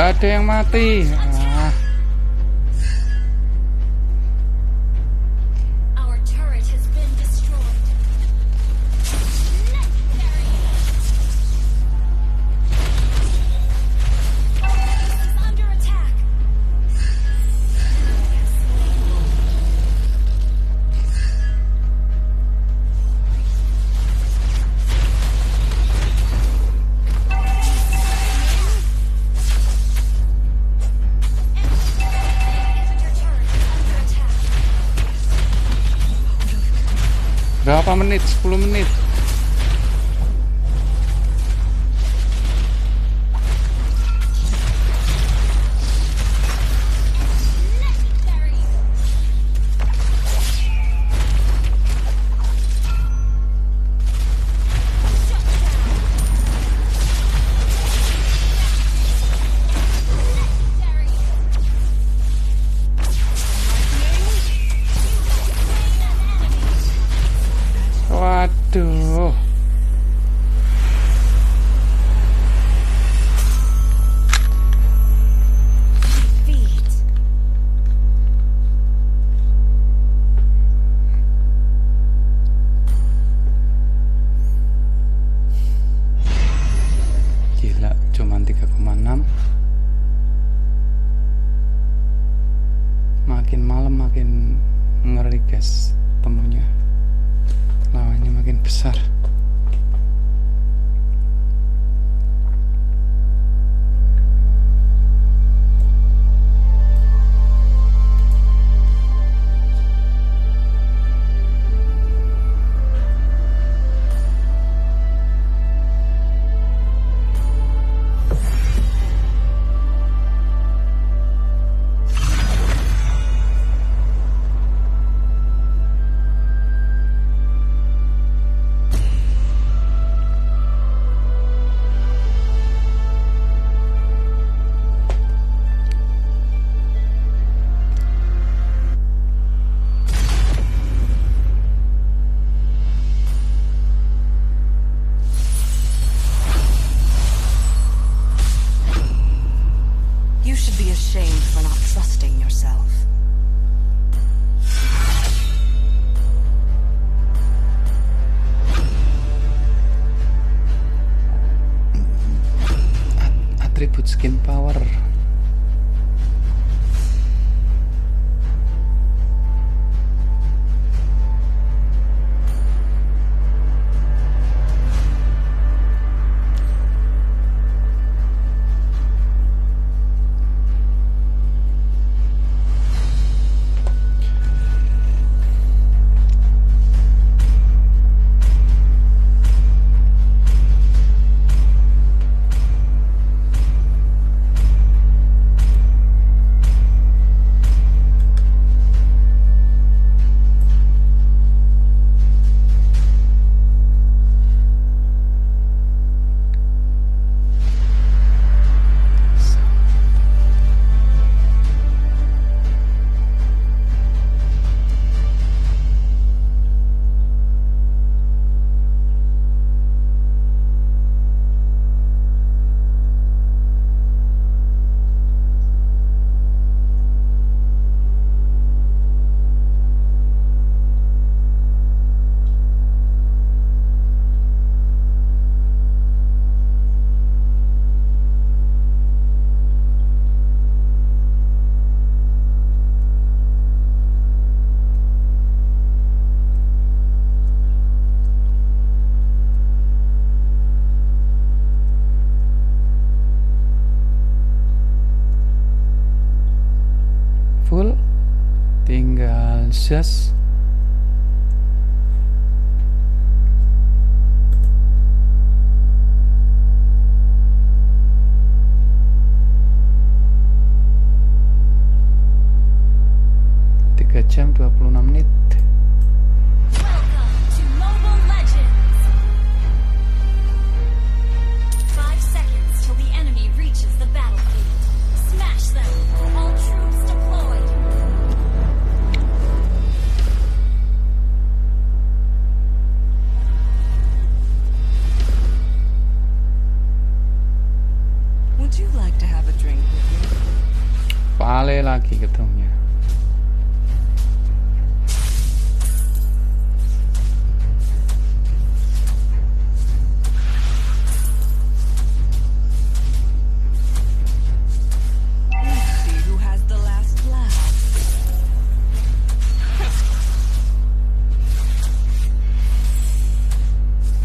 Gak ada yang mati. Berapa menit? 10 menit. Waduh. Gila, cuman 3,6. Makin malam makin ngeri guys temunya. Lawannya makin besar. Ashamed for not trusting yourself. Atribut skin power. Full, tinggal just jam 26 menit. Welcome to Mobile Legends. 5 seconds till the enemy reaches the battlefield. Smash them. All troops deployed. Would you like to have a drink with Ale lagi ketemunya. Let's see who has the last laugh.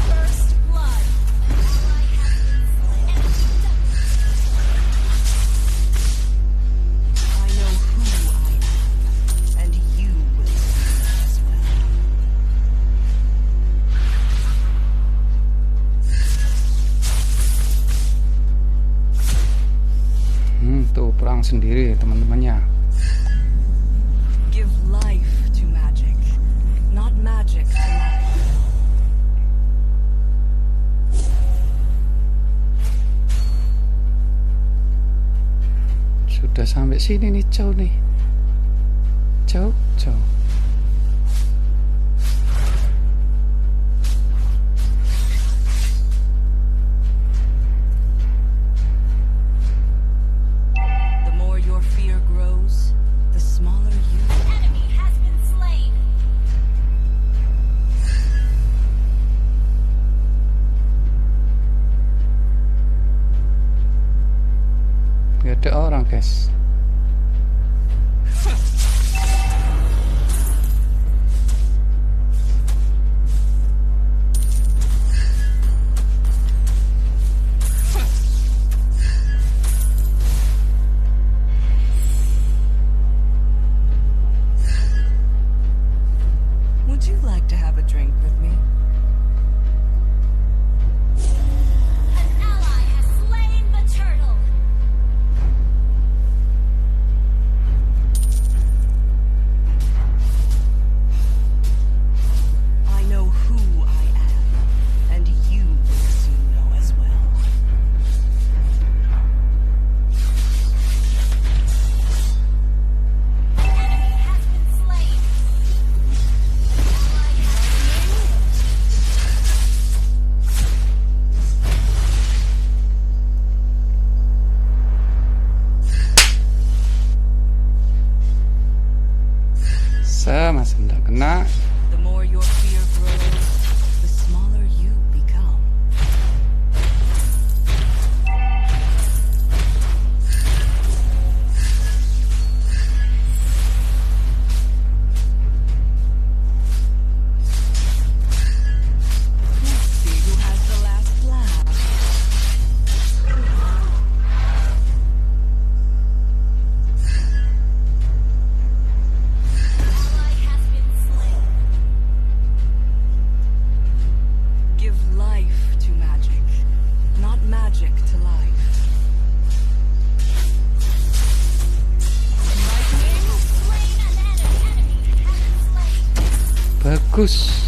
First blood. Ally has been slain. I know who I am, and you will see as well. Tuh perang sendiri teman-temannya. Give life to magic, not magic to life. Sudah sampai sini nih, Chow nih. Chow. The more your fear grows, the smaller you. Enemy has been slain. Gak ada orang, guys. Would you like to have a drink with me? An ally has slain the turtle. I know who I am, and you will soon know as well. Enemy has been slain. Ally has been Sama tidak kena. The more your fear grows, the smaller you become. Let's see who has the last laugh. ally has been slain. Give life to magic, not magic to life. Lightning has slain an enemy. Enemy has been slain. Bagus.